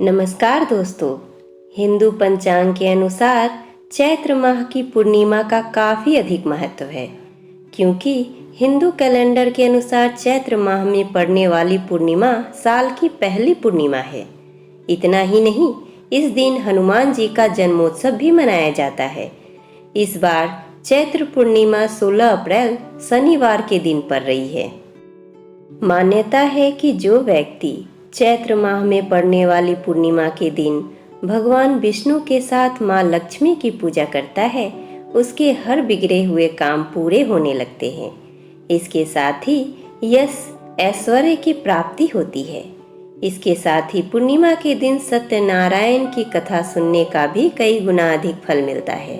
नमस्कार दोस्तों। हिंदू पंचांग के अनुसार चैत्र माह की पूर्णिमा का काफ़ी अधिक महत्व है, क्योंकि हिंदू कैलेंडर के अनुसार चैत्र माह में पड़ने वाली पूर्णिमा साल की पहली पूर्णिमा है। इतना ही नहीं, इस दिन हनुमान जी का जन्मोत्सव भी मनाया जाता है। इस बार चैत्र पूर्णिमा 16 अप्रैल शनिवार के दिन पड़ रही है। मान्यता है कि जो व्यक्ति चैत्र माह में पड़ने वाली पूर्णिमा के दिन भगवान विष्णु के साथ माँ लक्ष्मी की पूजा करता है, उसके हर बिगड़े हुए काम पूरे होने लगते हैं। इसके साथ ही यश ऐश्वर्य की प्राप्ति होती है। इसके साथ ही पूर्णिमा के दिन सत्यनारायण की कथा सुनने का भी कई गुना अधिक फल मिलता है।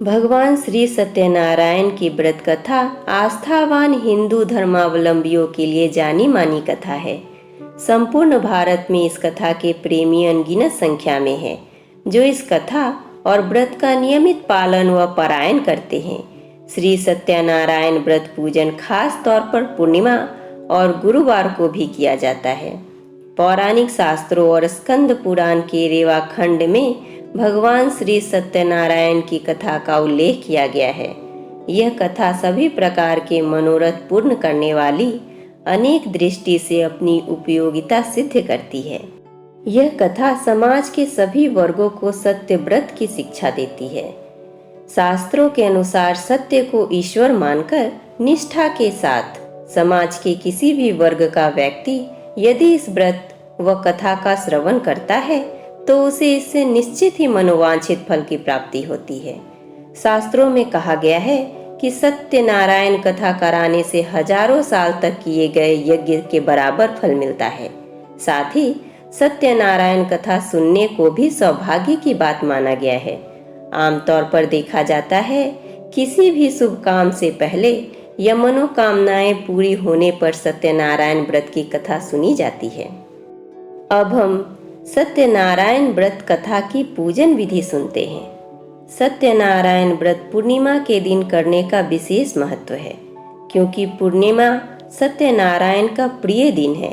भगवान श्री सत्यनारायण की व्रत कथा आस्थावान हिंदू धर्मावलंबियों के लिए जानी मानी कथा है। संपूर्ण भारत में इस कथा के प्रेमी अनगिनत संख्या में है, जो इस कथा और व्रत का नियमित पालन व पारायण करते हैं। श्री सत्यनारायण व्रत पूजन खास तौर पर पूर्णिमा और गुरुवार को भी किया जाता है। पौराणिक शास्त्रों और स्कंद पुराण के रेवा खंड में भगवान श्री सत्यनारायण की कथा का उल्लेख किया गया है। यह कथा सभी प्रकार के मनोरथ पूर्ण करने वाली अनेक दृष्टि से अपनी उपयोगिता सिद्ध करती है। यह कथा समाज के सभी वर्गों को सत्य व्रत की शिक्षा देती है। शास्त्रों के अनुसार सत्य को ईश्वर मानकर निष्ठा के साथ समाज के किसी भी वर्ग का व्यक्ति यदि इस व्रत व कथा का श्रवण करता है तो उसे इससे निश्चित ही मनोवांछित फल की प्राप्ति होती है। शास्त्रों में कहा गया है कि सत्यनारायण कथा कराने से हजारों साल तक किए गए यज्ञ के बराबर फल मिलता है। साथ ही सत्यनारायण कथा सुनने को भी सौभाग्य की बात माना गया है। आमतौर पर देखा जाता है किसी भी शुभ काम से पहले या मनोकामनाएं पूरी होने पर सत्यनारायण व्रत की कथा सुनी जाती है। अब हम सत्यनारायण व्रत कथा की पूजन विधि सुनते हैं। सत्यनारायण व्रत पूर्णिमा के दिन करने का विशेष महत्व है, क्योंकि पूर्णिमा सत्यनारायण का प्रिय दिन है।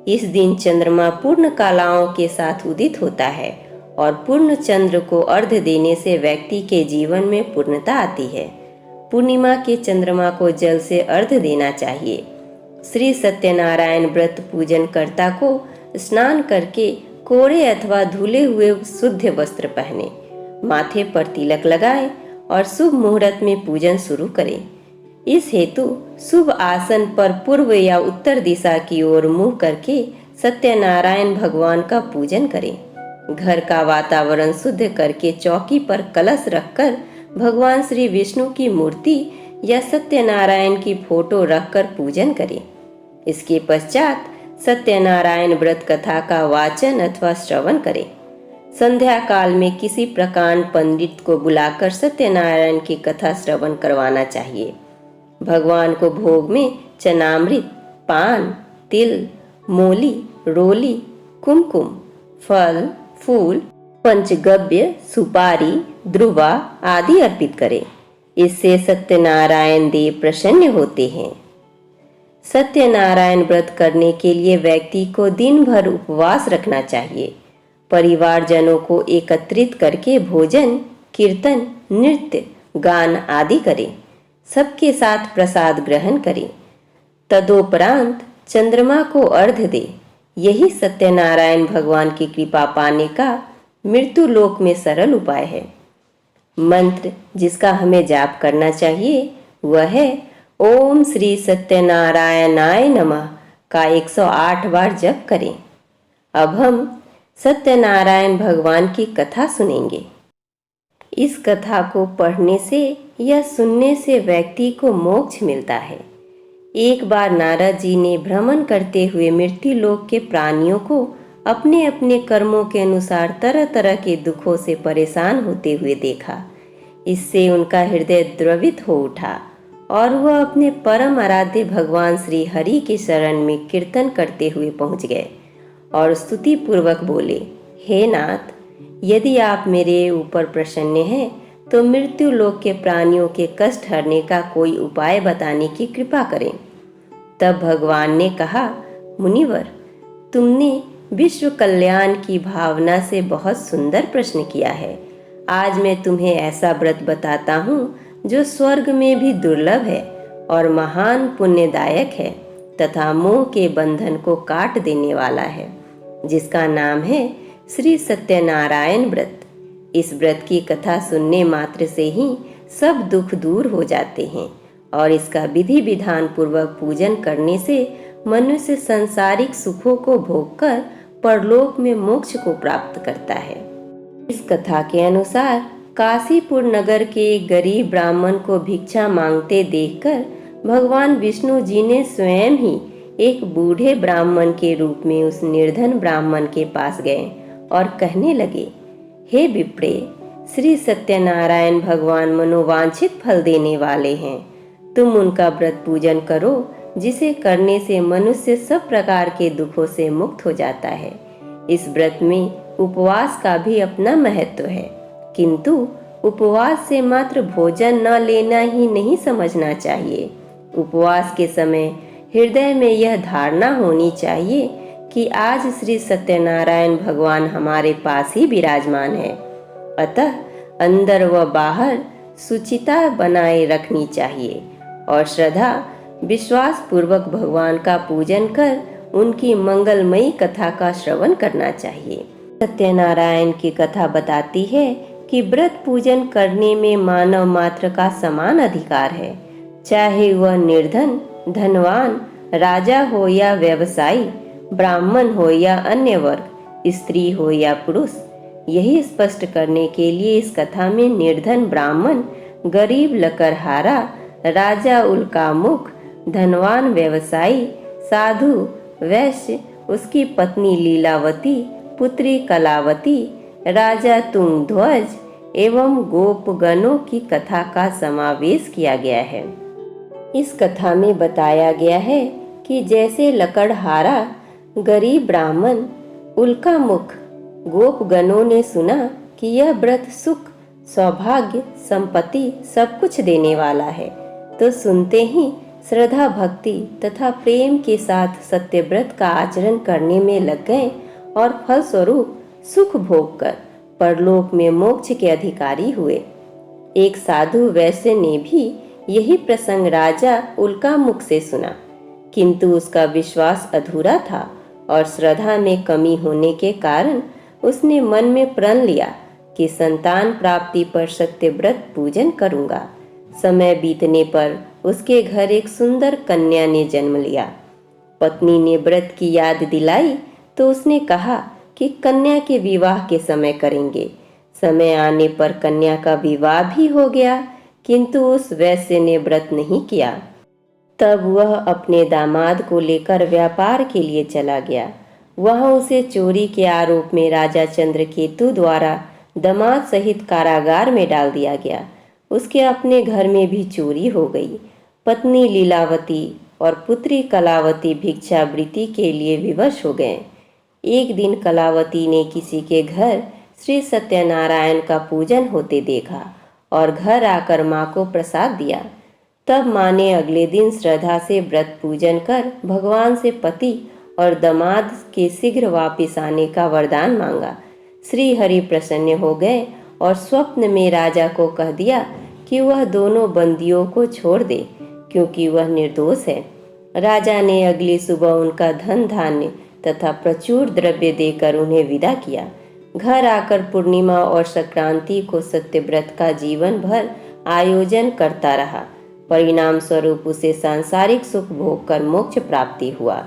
इस दिन चंद्रमा पूर्ण कलाओं के साथ उदित होता है और पूर्ण चंद्र को अर्घ्य देने से व्यक्ति के जीवन में पूर्णता आती है। पूर्णिमा के चंद्रमा को जल से अर्घ्य देना चाहिए। श्री सत्यनारायण व्रत पूजन कर्ता को स्नान करके कोरे अथवा धुले हुए शुद्ध वस्त्र पहने, माथे पर तिलक लगाए और शुभ मुहूर्त में पूजन शुरू करें। इस हेतु शुभ आसन पर पूर्व या उत्तर दिशा की ओर मुंह करके सत्यनारायण भगवान का पूजन करें। घर का वातावरण शुद्ध करके चौकी पर कलश रखकर भगवान श्री विष्णु की मूर्ति या सत्यनारायण की फोटो रखकर पूजन करें। इसके पश्चात सत्यनारायण व्रत कथा का वाचन अथवा श्रवण करें। संध्या काल में किसी प्रकांड पंडित को बुलाकर सत्यनारायण की कथा श्रवण करवाना चाहिए। भगवान को भोग में चनामृत, पान, तिल, मोली, रोली, कुमकुम, फल, फूल, पंचगव्य, सुपारी, ध्रुवा आदि अर्पित करें। इससे सत्यनारायण देव प्रसन्न होते हैं। सत्यनारायण व्रत करने के लिए व्यक्ति को दिन भर उपवास रखना चाहिए। परिवारजनों को एकत्रित करके भोजन, कीर्तन, नृत्य, गान आदि करें। सबके साथ प्रसाद ग्रहण करें। तदोपरांत चंद्रमा को अर्घ्य दे। यही सत्यनारायण भगवान की कृपा पाने का मृत्यु लोक में सरल उपाय है। मंत्र जिसका हमें जाप करना चाहिए वह है ओम श्री सत्यनारायणाय नमः का 108 बार जप करें। अब हम सत्यनारायण भगवान की कथा सुनेंगे। इस कथा को पढ़ने से या सुनने से व्यक्ति को मोक्ष मिलता है। एक बार नारद जी ने भ्रमण करते हुए मृत्यु लोक के प्राणियों को अपने अपने कर्मों के अनुसार तरह तरह के दुखों से परेशान होते हुए देखा। इससे उनका हृदय द्रवित हो उठा और वह अपने परम आराध्य भगवान श्री हरि के शरण में कीर्तन करते हुए पहुंच गए और स्तुति पूर्वक बोले, हे नाथ, यदि आप मेरे ऊपर प्रसन्न हैं तो मृत्यु लोक के प्राणियों के कष्ट हरने का कोई उपाय बताने की कृपा करें। तब भगवान ने कहा, मुनिवर, तुमने विश्व कल्याण की भावना से बहुत सुंदर प्रश्न किया है। आज मैं तुम्हें ऐसा व्रत बताता हूँ जो स्वर्ग में भी दुर्लभ है और महान पुण्यदायक है तथा मोह के बंधन को काट देने वाला है, जिसका नाम है श्री सत्यनारायण व्रत। इस व्रत की कथा सुनने मात्र से ही सब दुख दूर हो जाते हैं और इसका विधि विधान पूर्वक पूजन करने से मनुष्य सांसारिक सुखों को भोगकर परलोक में मोक्ष को प्राप्त करता है। इस कथा के अनुसार काशीपुर नगर के एक गरीब ब्राह्मण को भिक्षा मांगते देखकर भगवान विष्णु जी ने स्वयं ही एक बूढ़े ब्राह्मण के रूप में उस निर्धन ब्राह्मण के पास गए और कहने लगे, हे विप्रे, श्री सत्यनारायण भगवान मनोवांछित फल देने वाले हैं। तुम उनका व्रत पूजन करो, जिसे करने से मनुष्य सब प्रकार के दुखों से मुक्त हो जाता है। इस व्रत में उपवास का भी अपना महत्व है, किंतु उपवास से मात्र भोजन न लेना ही नहीं समझना चाहिए। उपवास के समय हृदय में यह धारणा होनी चाहिए कि आज श्री सत्यनारायण भगवान हमारे पास ही विराजमान है, अतः अंदर व बाहर शुचिता बनाए रखनी चाहिए और श्रद्धा विश्वास पूर्वक भगवान का पूजन कर उनकी मंगलमयी कथा का श्रवण करना चाहिए। सत्यनारायण की कथा बताती है कि व्रत पूजन करने में मानव मात्र का समान अधिकार है, चाहे वह निर्धन, धनवान, राजा हो या व्यवसायी, ब्राह्मण हो या अन्य वर्ग, स्त्री हो या पुरुष। यही स्पष्ट करने के लिए इस कथा में निर्धन ब्राह्मण, गरीब लकड़हारा, राजा उल्कामुख, धनवान व्यवसायी, साधु, वैश्य, उसकी पत्नी लीलावती, पुत्री कलावती, राजा तुंगध्वज एवं गोपगणों की कथा का समावेश किया गया है। इस कथा में बताया गया है कि जैसे लकड़हारा गरीब ब्राह्मण, उल्कामुख गोपगणों ने सुना कि यह व्रत सुख, सौभाग्य, संपत्ति सब कुछ देने वाला है, तो सुनते ही श्रद्धा, भक्ति तथा प्रेम के साथ सत्यव्रत का आचरण करने में लग गए और फलस्वरूप सुख भोग कर परलोक में मोक्ष के अधिकारी हुए। एक साधु वैश्य ने भी यही प्रसंग राजा उल्कामुख से सुना, किंतु उसका विश्वास अधूरा था और श्रद्धा में कमी होने के कारण उसने मन में प्रण लिया कि संतान प्राप्ति पर सत्यव्रत पूजन करूंगा। समय बीतने पर उसके घर एक सुंदर कन्या ने जन्म लिया। पत्नी ने व्रत की याद दिलाई तो उसने कहा कि कन्या के विवाह के समय करेंगे। समय आने पर कन्या का विवाह भी हो गया, किंतु उस वैश्य ने व्रत नहीं किया। तब वह अपने दामाद को लेकर व्यापार के लिए चला गया। वहां उसे चोरी के आरोप में राजा चंद्रकेतु द्वारा दामाद सहित कारागार में डाल दिया गया। उसके अपने घर में भी चोरी हो गई। पत्नी लीलावती और पुत्री कलावती भिक्षावृत्ति के लिए विवश हो गए। एक दिन कलावती ने किसी के घर श्री सत्यनारायण का पूजन होते देखा और घर आकर माँ को प्रसाद दिया। तब माँ ने अगले दिन श्रद्धा से व्रत पूजन कर भगवान से पति और दामाद के शीघ्र वापस आने का वरदान मांगा। श्री हरि प्रसन्न हो गए और स्वप्न में राजा को कह दिया कि वह दोनों बंदियों को छोड़ दे, क्योंकि वह निर्दोष है। राजा ने अगली सुबह उनका धन धान्य तथा प्रचुर द्रव्य देकर उन्हें विदा किया। घर आकर पूर्णिमा और संक्रांति को सत्यव्रत का जीवन भर आयोजन करता रहा। परिणाम स्वरूप उसे सांसारिक सुख भोग कर मोक्ष प्राप्ति हुआ।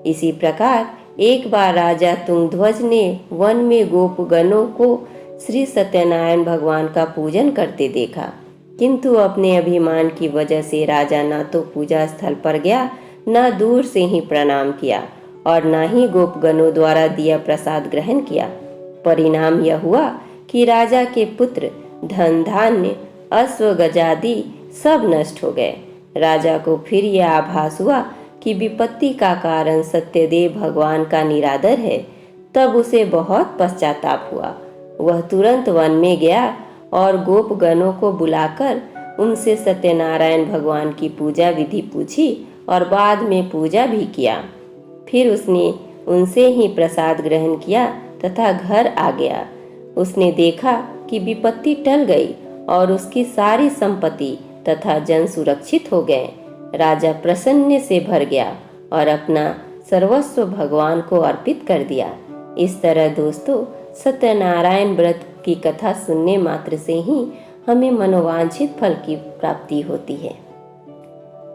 इसी प्रकार एक बार राजा तुंगध्वज ने वन में गोपगणों को श्री सत्यनारायण भगवान का पूजन करते देखा, किंतु अपने अभिमान की वजह से राजा न तो पूजा स्थल पर गया, न दूर से ही प्रणाम किया और न ही गोपगणों द्वारा दिया प्रसाद ग्रहण किया। परिणाम यह हुआ कि राजा के पुत्र, धन धान्य, अश्व गजादि सब नष्ट हो गए। राजा को फिर यह आभास हुआ कि विपत्ति का कारण सत्यदेव भगवान का निरादर है। तब उसे बहुत पश्चाताप हुआ। वह तुरंत वन में गया और गोपगणों को बुलाकर उनसे सत्यनारायण भगवान की पूजा विधि पूछी और बाद में पूजा भी किया। फिर उसने उनसे ही प्रसाद ग्रहण किया तथा घर आ गया। उसने देखा कि विपत्ति टल गई और उसकी सारी संपत्ति तथा जन सुरक्षित हो गए। राजा प्रसन्न से भर गया और अपना सर्वस्व भगवान को अर्पित कर दिया। इस तरह दोस्तों, सत्यनारायण व्रत की कथा सुनने मात्र से ही हमें मनोवांछित फल की प्राप्ति होती है।